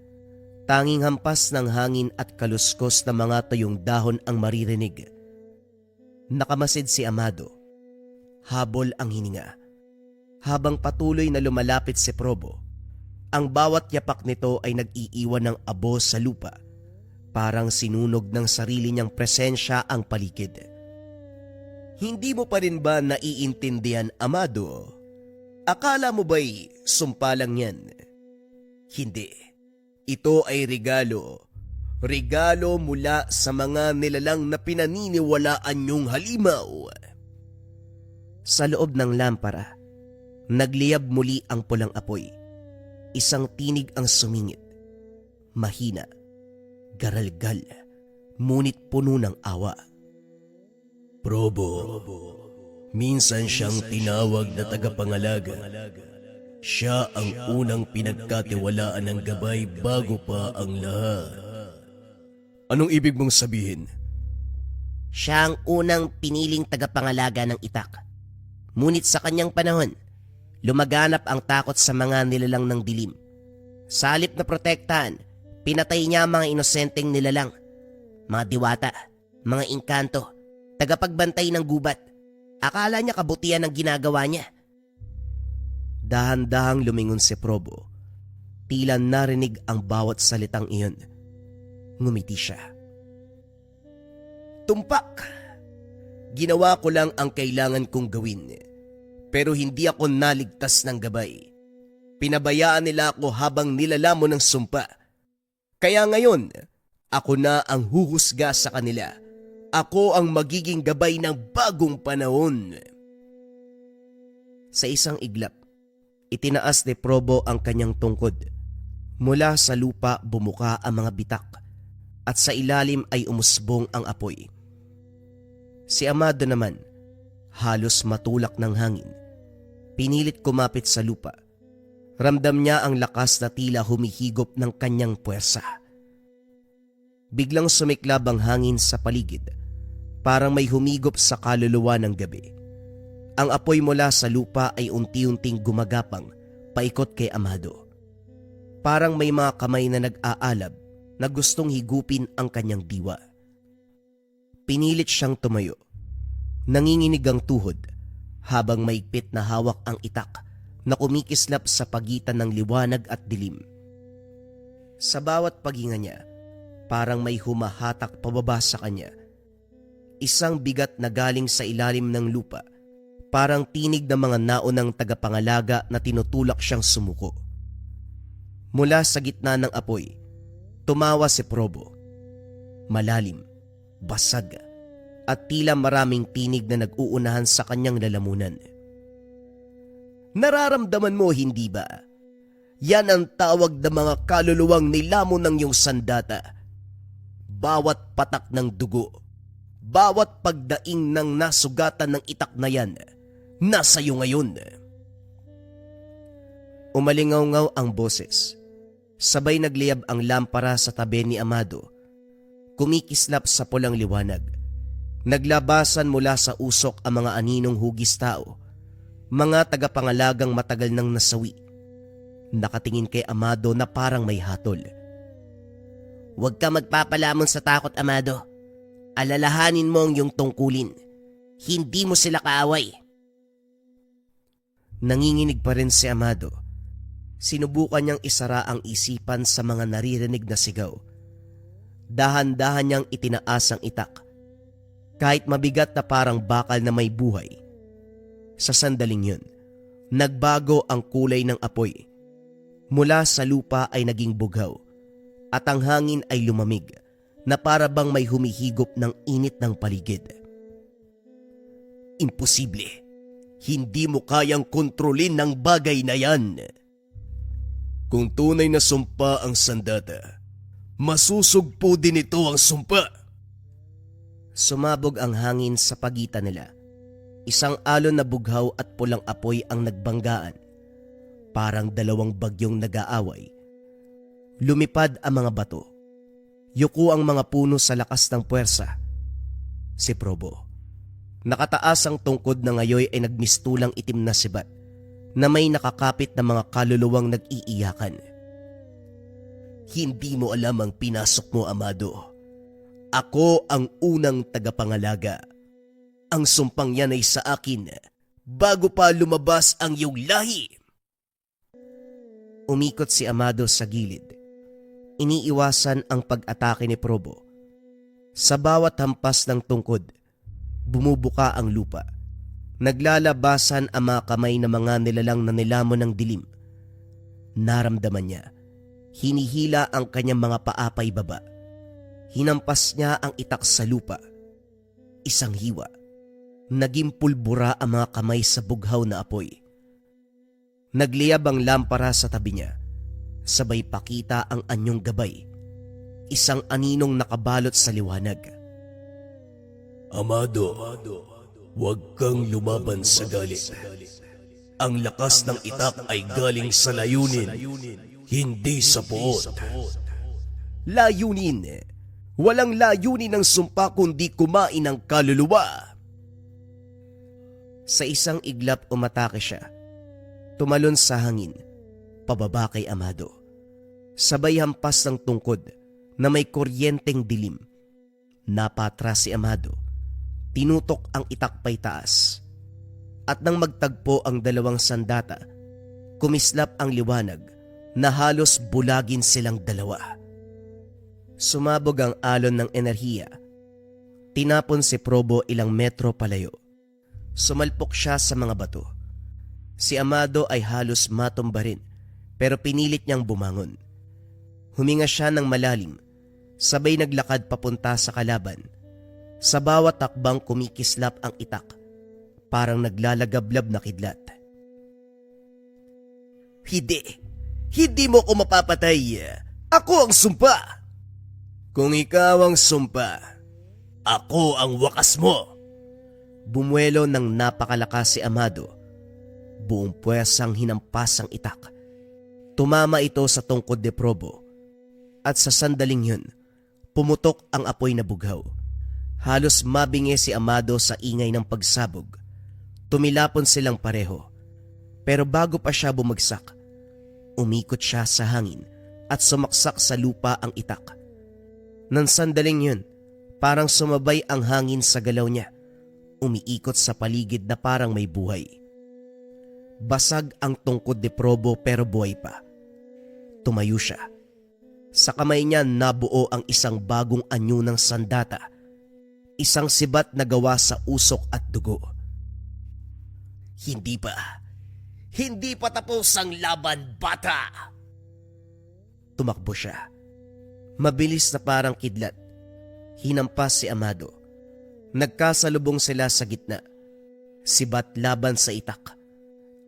Tanging hampas ng hangin at kaluskos ng mga tuyong dahon ang maririnig. Nakamasid si Amado. Habol ang hininga. Habang patuloy na lumalapit si Probo, ang bawat yapak nito ay nag-iiwan ng abo sa lupa. Parang sinunog ng sarili niyang presensya ang paligid. Hindi mo pa rin ba naiintindihan, Amado? Akala mo ba'y sumpa lang yan? Hindi. Ito ay regalo. Regalo mula sa mga nilalang na pinaniniwalaan niyong halimaw. Sa loob ng lampara, nagliyab muli ang pulang apoy. Isang tinig ang sumingit. Mahina, garalgal, ngunit puno ng awa. Probo, minsan siyang tinawag na tagapangalaga. Siya ang unang pinagkatiwalaan ng gabay bago pa ang lahat. Anong ibig mong sabihin? Siya ang unang piniling tagapangalaga ng itak. Ngunit sa kanyang panahon, lumaganap ang takot sa mga nilalang ng dilim. Sa halip na protektahan, pinatay niya ang mga inosenteng nilalang. Mga diwata, mga engkanto, tagapagbantay ng gubat. Akala niya kabutihan ang ginagawa niya. Dahan-dahang lumingon si Probo. Tila narinig ang bawat salitang iyon. Ngumiti siya. Tumpak! Ginawa ko lang ang kailangan kong gawin. Pero hindi ako naligtas ng gabay. Pinabayaan nila ako habang nilalamon ng sumpa. Kaya ngayon, ako na ang huhusga sa kanila. Ako ang magiging gabay ng bagong panahon. Sa isang iglap, itinaas ni Probo ang kanyang tungkod. Mula sa lupa bumuka ang mga bitak at sa ilalim ay umusbong ang apoy. Si Amado naman, halos matulak ng hangin, pinilit kumapit sa lupa. Ramdam niya ang lakas na tila humihigop ng kanyang puwersa. Biglang sumiklab ang hangin sa paligid, parang may humigop sa kaluluwa ng gabi. Ang apoy mula sa lupa ay unti-unting gumagapang paikot kay Amado. Parang may mga kamay na nag-aalab na gustong higupin ang kanyang diwa. Pinilit siyang tumayo. Nanginginig ang tuhod habang maigpit na hawak ang itak na kumikislap sa pagitan ng liwanag at dilim. Sa bawat paghinga niya, parang may humahatak pababa sa kanya. Isang bigat na galing sa ilalim ng lupa, parang tinig ng mga naunang tagapangalaga na tinutulak siyang sumuko. Mula sa gitna ng apoy, tumawa si Probo. Malalim, basag, at tila maraming tinig na nag-uunahan sa kanyang lalamunan. Nararamdaman mo, hindi ba? Yan ang tawag ng mga kaluluwang nilamon ng iyong sandata. Bawat patak ng dugo, bawat pagdaing ng nasugatan ng itak na yan, nasa iyo ngayon. Umalingaw-ngaw ang boses. Sabay nagliyab ang lampara sa tabi ni Amado. Kumikislap sa pulang liwanag. Naglabasan mula sa usok ang mga aninong hugis tao. Mga tagapangalagang matagal nang nasawi. Nakatingin kay Amado na parang may hatol. Huwag ka magpapalamon sa takot, Amado. Alalahanin mo ang iyong tungkulin. Hindi mo sila kaaway. Nanginginig pa rin si Amado. Sinubukan niyang isara ang isipan sa mga naririnig na sigaw. Dahan-dahan niyang itinaas ang itak. Kahit mabigat na parang bakal na may buhay. Sa sandaling yun, nagbago ang kulay ng apoy. Mula sa lupa ay naging bughaw at ang hangin ay lumamig na para bang may humihigop ng init ng paligid. Imposible. Hindi mo kayang kontrolin ng bagay na yan. Kung tunay na sumpa ang sandata, masusugpo din ito ang sumpa. Sumabog ang hangin sa pagitan nila. Isang alon na bughaw at pulang apoy ang nagbanggaan. Parang dalawang bagyong nag-aaway. Lumipad ang mga bato. Yuko ang mga puno sa lakas ng puwersa. Si Probo. Nakataas ang tungkod na ngayoy ay nagmistulang itim na sibat na may nakakapit na mga kaluluwang nag-iiyakan. Hindi mo alam ang pinasok mo, Amado. Ako ang unang tagapangalaga. Ang sumpang yan ay sa akin bago pa lumabas ang iyong lahi. Umikot si Amado sa gilid. Iniiwasan ang pag-atake ni Probo. Sa bawat hampas ng tungkod, bumubuka ang lupa. Naglalabasan ang mga kamay ng mga nilalang na nilamon ng dilim. Naramdaman niya. Hinihila ang kanyang mga paapay baba. Hinampas niya ang itak sa lupa. Isang hiwa. Naging pulbura ang mga kamay sa bughaw na apoy. Nagliyab ang lampara sa tabi niya. Sabay pakita ang anyong gabay. Isang aninong nakabalot sa liwanag. Amado, huwag kang lumaban sa galit. Ang lakas ng itak ay galing sa layunin, hindi sa puot. Layunin. Walang layunin ng sumpa kundi kumain ng kaluluwa. Sa isang iglap umatake siya. Tumalon sa hangin, pababa kay Amado. Sabay hampas ng tungkod na may kuryenteng dilim. Napatras si Amado. Tinutok ang itak pay taas. At nang magtagpo ang dalawang sandata, kumislap ang liwanag na halos bulagin silang dalawa. Sumabog ang alon ng enerhiya. Tinapon si Probo ilang metro palayo. Sumalpok siya sa mga bato. Si Amado ay halos matumba rin, pero pinilit niyang bumangon. Huminga siya ng malalim, sabay naglakad papunta sa kalaban. Sa bawat takbang kumikislap ang itak, parang naglalagablab na kidlat. Hindi mo ko mapapatay. Ako ang sumpa. Kung ikaw ang sumpa, Ako ang wakas mo. Bumuelo ng napakalakas si Amado. Buong puwersang hinampas ang itak. Tumama ito sa tungkod ni Probo. At sa sandaling yun, pumutok ang apoy na bughaw. Halos mabingi si Amado sa ingay ng pagsabog. Tumilapon silang pareho. Pero bago pa siya bumagsak, umikot siya sa hangin at sumaksak sa lupa ang itak. Nang sandaling yun, parang sumabay ang hangin sa galaw niya. Umiikot sa paligid na parang may buhay. Basag ang tungkod ni Probo pero buhay pa. Tumayo siya. Sa kamay niya nabuo ang isang bagong anyo ng sandata. Isang sibat na gawa sa usok at dugo. Hindi pa tapos ang laban, bata. Tumakbo siya. Mabilis na parang kidlat. Hinampas si Amado. Nagkasalubong sila sa gitna. Sibat laban sa itak.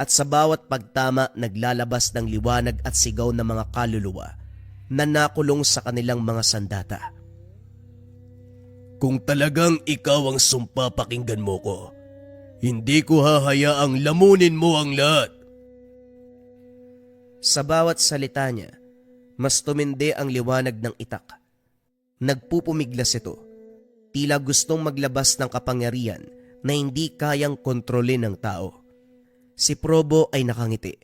At sa bawat pagtama naglalabas ng liwanag at sigaw ng mga kaluluwa na nakulong sa kanilang mga sandata. kung talagang ikaw ang sumpa, pakinggan mo ko. Hindi ko hahayaang lamunin mo ang lahat. Sa bawat salita niya, mas tumindi ang liwanag ng itak. Nagpupumiglas ito, tila gustong maglabas ng kapangyarihan na hindi kayang kontrolin ng tao. Si Probo ay nakangiti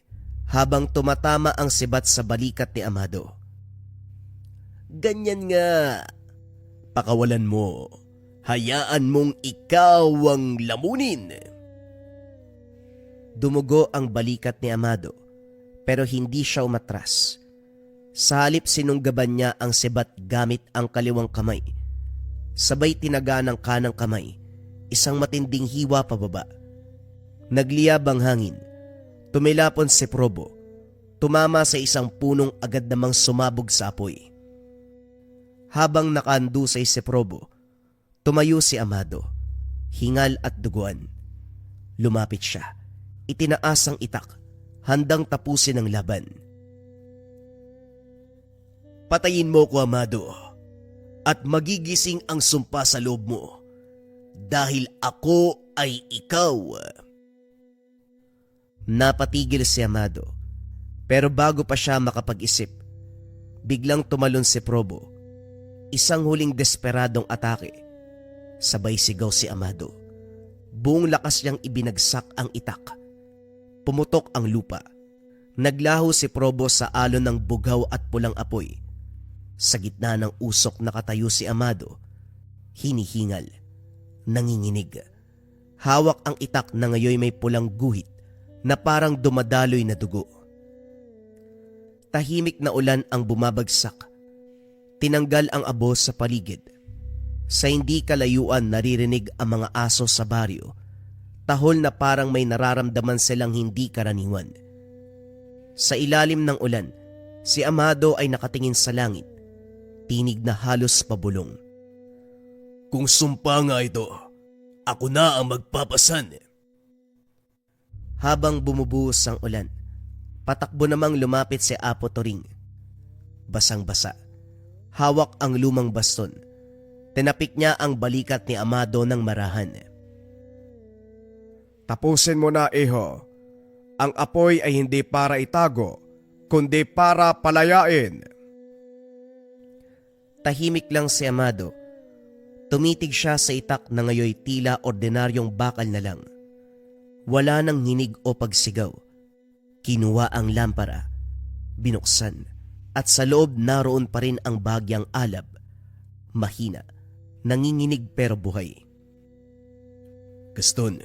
habang tumatama ang sibat sa balikat ni Amado. Ganyan nga. Pakawalan mo. Hayaan mong ikaw ang lamunin. Dumugo ang balikat ni Amado pero hindi siya umatras. Sa halip sinunggaban niya ang sibat gamit ang kaliwang kamay. Sabay tinaga ng kanang kamay, isang matinding hiwa pababa. Nagliyab ang hangin. Tumilapon si Probo. Tumama sa isang punong agad namang sumabog sa apoy. Habang nakaandusay si Probo, tumayo si Amado, hingal at duguan. Lumapit siya, itinaas ang itak, handang tapusin ang laban. Patayin mo ko, Amado, at magigising ang sumpa sa loob mo, dahil ako ay ikaw. Napatigil si Amado, pero bago pa siya makapag-isip, biglang tumalon si Probo. Isang huling desperadong atake. Sabay sigaw si Amado. Buong lakas niyang ibinagsak ang itak. Pumutok ang lupa. Naglaho si Probo sa alon ng bughaw at pulang apoy. Sa gitna ng usok nakatayo si Amado. Hinihingal. Nanginginig. Hawak ang itak na ngayon may pulang guhit na parang dumadaloy na dugo. Tahimik na ulan ang bumabagsak. Tinanggal ang abo sa paligid. Sa hindi kalayuan naririnig ang mga aso sa baryo. Tahol na parang may nararamdaman silang hindi karaniwan. Sa ilalim ng ulan, si Amado ay nakatingin sa langit. Tinig na halos pabulong. Kung sumpa nga ito, ako na ang magpapasan. Habang bumubuhos ang ulan, patakbo namang lumapit si Apo Toring. Basang-basa. Hawak ang lumang baston. Tinapik niya ang balikat ni Amado ng marahan. Tapusin mo na, iho. Ang apoy ay hindi para itago, kundi para palayain. Tahimik lang si Amado. Tumitig siya sa itak na ngayoy tila ordinaryong bakal na lang. Wala nang hinig o pagsigaw. Kinuha ang lampara, binuksan, at sa loob naroon pa rin ang bagyang alab. Mahina, nanginginig pero buhay. Gaston,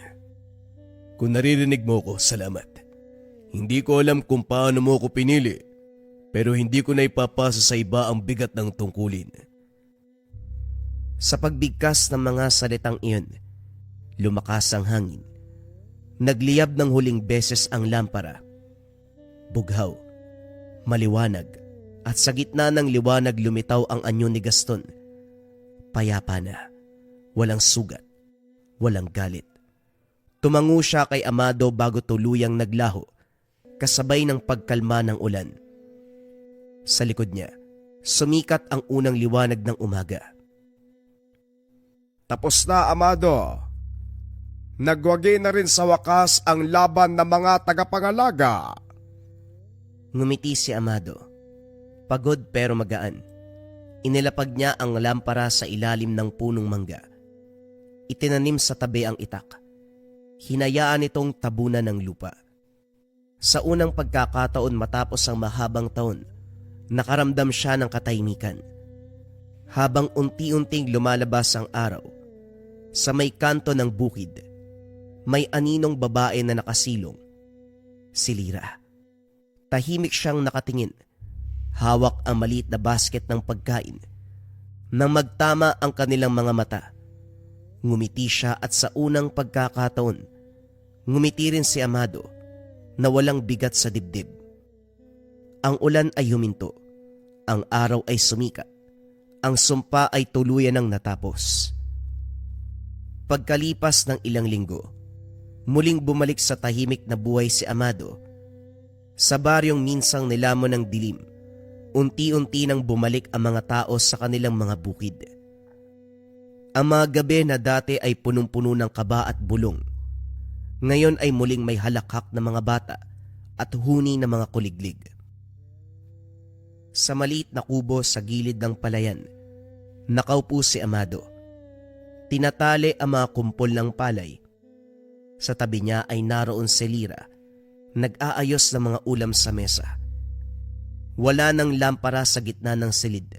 kung naririnig mo ko, salamat. Hindi ko alam kung paano mo ko pinili, pero hindi ko na ipapasa sa iba ang bigat ng tungkulin. Sa pagbigkas ng mga salitang iyon, lumakas ang hangin. Nagliyab ng huling beses ang lampara. Bughaw, maliwanag, at sa gitna ng liwanag lumitaw ang anyo ni Gaston. Payapa na, walang sugat, walang galit. Tumango siya kay Amado bago tuluyang naglaho, kasabay ng pagkalma ng ulan. Sa likod niya, sumikat ang unang liwanag ng umaga. Tapos na, Amado. Nagwagi na rin sa wakas ang laban ng mga tagapangalaga. Ngumiti si Amado. Pagod pero magaan. Inilapag niya ang lampara sa ilalim ng punong mangga. Itinanim sa tabi ang itak. Hinayaan itong tabunan ng lupa. Sa unang pagkakataon matapos ang mahabang taon, nakaramdam siya ng katahimikan. Habang unti-unting lumalabas ang araw, sa may kanto ng bukid, may aninong babae na nakasilong. Si Lira. Tahimik siyang nakatingin. Hawak ang maliit na basket ng pagkain. Nang magtama ang kanilang mga mata, ngumiti siya at sa unang pagkakataon, ngumiti rin si Amado na walang bigat sa dibdib. Ang ulan ay huminto. Ang araw ay sumikat. Ang sumpa ay tuluyan ng natapos. Pagkalipas ng ilang linggo, muling bumalik sa tahimik na buhay si Amado. Sa baryong minsang nilamon ng dilim, unti-unti nang bumalik ang mga tao sa kanilang mga bukid. Ang mga gabi na dati ay punong-puno ng kaba at bulong, ngayon ay muling may halakhak na mga bata at huni na mga kuliglig. Sa maliit na kubo sa gilid ng palayan, nakaupo si Amado. Tinatali ang mga kumpol ng palay. Sa tabi niya ay naroon si Lira, nag-aayos ng mga ulam sa mesa. Wala nang lampara sa gitna ng silid.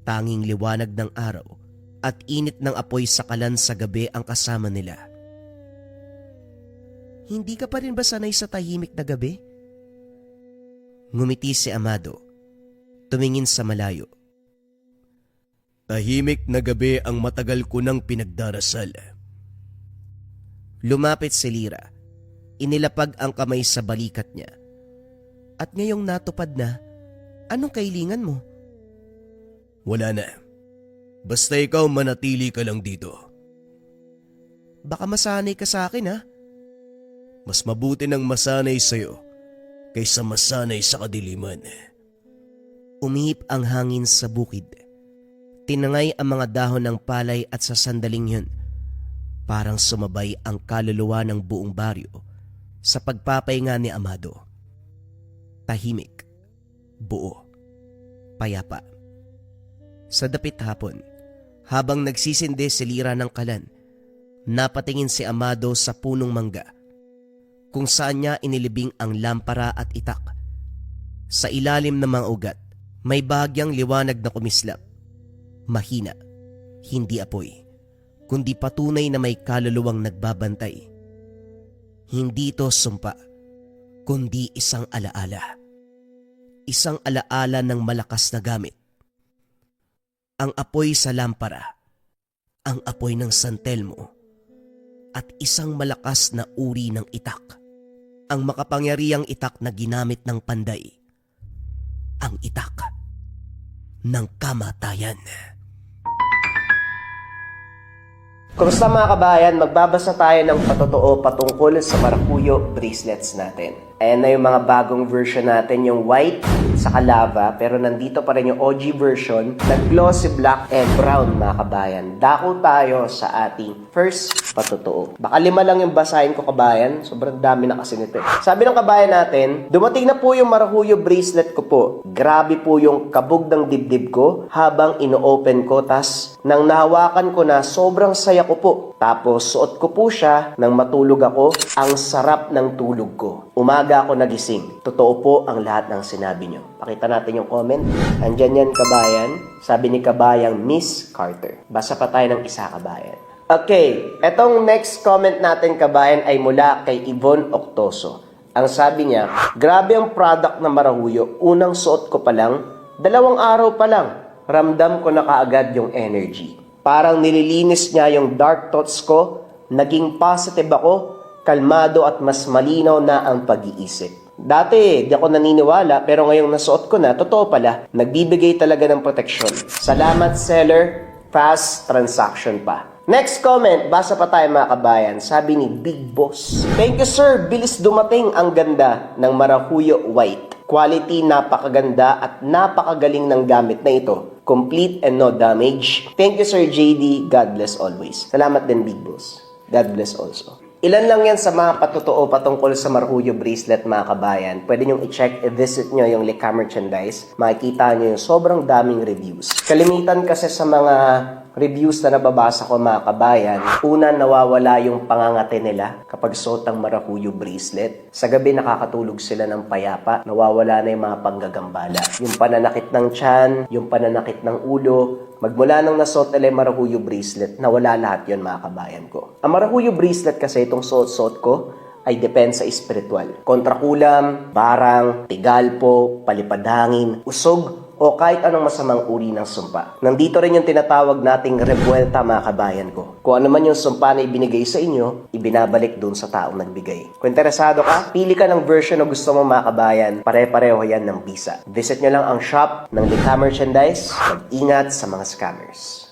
Tanging liwanag ng araw at init ng apoy sa kalan sa gabi ang kasama nila. Hindi ka pa rin ba sanay sa tahimik na gabi? Ngumiti si Amado, tumingin sa malayo. Tahimik na gabi ang matagal ko nang pinagdarasal. Lumapit si Lira, inilapag ang kamay sa balikat niya. At ngayong natupad na, anong kailangan mo? Wala na. Basta ikaw manatili ka lang dito. Baka masanay ka sa akin, ha? Mas mabuti nang masanay sa'yo kaysa masanay sa kadiliman. Umihip ang hangin sa bukid. Tinangay ang mga dahon ng palay at sa sandaling yun, parang sumabay ang kaluluwa ng buong baryo sa pagpapahinga ni Amado. Tahimik, buo, payapa. Sa dapit hapon, habang nagsisindi si Lira ng kalan, napatingin si Amado sa punong mangga, kung saan niya inilibing ang lampara at itak. Sa ilalim ng mga ugat, may bahagyang liwanag na kumislap. Mahina, hindi apoy, kundi patunay na may kaluluwang nagbabantay. Hindi ito sumpa, kundi isang alaala. Isang alaala ng malakas na gamit. Ang apoy sa lampara, ang apoy ng San Telmo, at isang malakas na uri ng itak. Ang makapangyarihang itak na ginamit ng Panday. Ang itak ng kamatayan. Kumusta mga kabayan? Magbabasa tayo ng patotoo patungkol sa Maracuyo bracelets natin. Ayan na yung mga bagong version natin, yung white sa lava, pero nandito pa rin yung OG version na glossy black and brown mga kabayan. Dako tayo sa ating first patotoo. Baka 5 lang yung basahin ko kabayan, sobrang dami na kasi nito. Sabi ng kabayan natin, dumating na po yung Maracuyo bracelet ko po. Grabe po yung kabog ng dibdib ko habang ino-open ko, tas nang nahawakan ko na sobrang saya ko po. Tapos suot ko po siya nang matulog ako, ang sarap ng tulog ko. Umaga ako nagising. Totoo po ang lahat ng sinabi nyo. Pakita natin yung comment. Andyan yan kabayan. Sabi ni kabayang Miss Carter. Basa pa tayo ng isa kabayan. Okay, etong next comment natin kabayan ay mula kay Yvonne Octoso. Ang sabi niya, grabe ang product ng Maracuyo. Unang suot ko pa lang, 2 araw pa lang, ramdam ko na kaagad yung energy. Parang nililinis niya yung dark thoughts ko, naging positive ako, kalmado at mas malinaw na ang pag-iisip. Dati, di ako naniniwala pero ngayong nasuot ko na, totoo pala, nagbibigay talaga ng proteksyon. Salamat seller, fast transaction pa. Next comment, basa pa tayo mga kabayan. Sabi ni Big Boss, thank you sir, bilis dumating ang ganda ng Maracuyo White. Quality napakaganda at napakagaling ng gamit na ito. Complete and no damage. Thank you Sir JD, God bless always. Salamat din Big Boss. God bless also. Ilan lang yan sa mga patotoo patungkol sa Maracuyo bracelet mga kabayan. Pwede nyong i-check, i-visit nyo yung Lika Merchandise. Makikita nyo yung sobrang daming reviews. Kalimitan kasi sa mga reviews na nababasa ko mga kabayan, una nawawala yung pangangati nila kapag suot ang Maracuyo bracelet. Sa gabi nakakatulog sila ng payapa, nawawala na yung mga panggagambala. Yung pananakit ng tiyan, yung pananakit ng ulo, magmula nang nasuot nila yung Maracuyo bracelet, nawala lahat yun mga kabayan ko. Ang Maracuyo bracelet kasi itong suot-suot ko ay depensa espiritual. Kontrakulam, barang, tigalpo, palipadhangin, usog, o kahit anong masamang uri ng sumpa. Nandito rin yung tinatawag nating rebuelta mga kabayan ko. Kung ano man yung sumpa na ibinigay sa inyo, ibinabalik dun sa taong nagbigay. Kung interesado ka, pili ka ng version na gusto mo mga kabayan, pare-pareho yan ng bisa. Visit nyo lang ang shop ng Lika Merchandise. Mag-ingat sa mga scammers.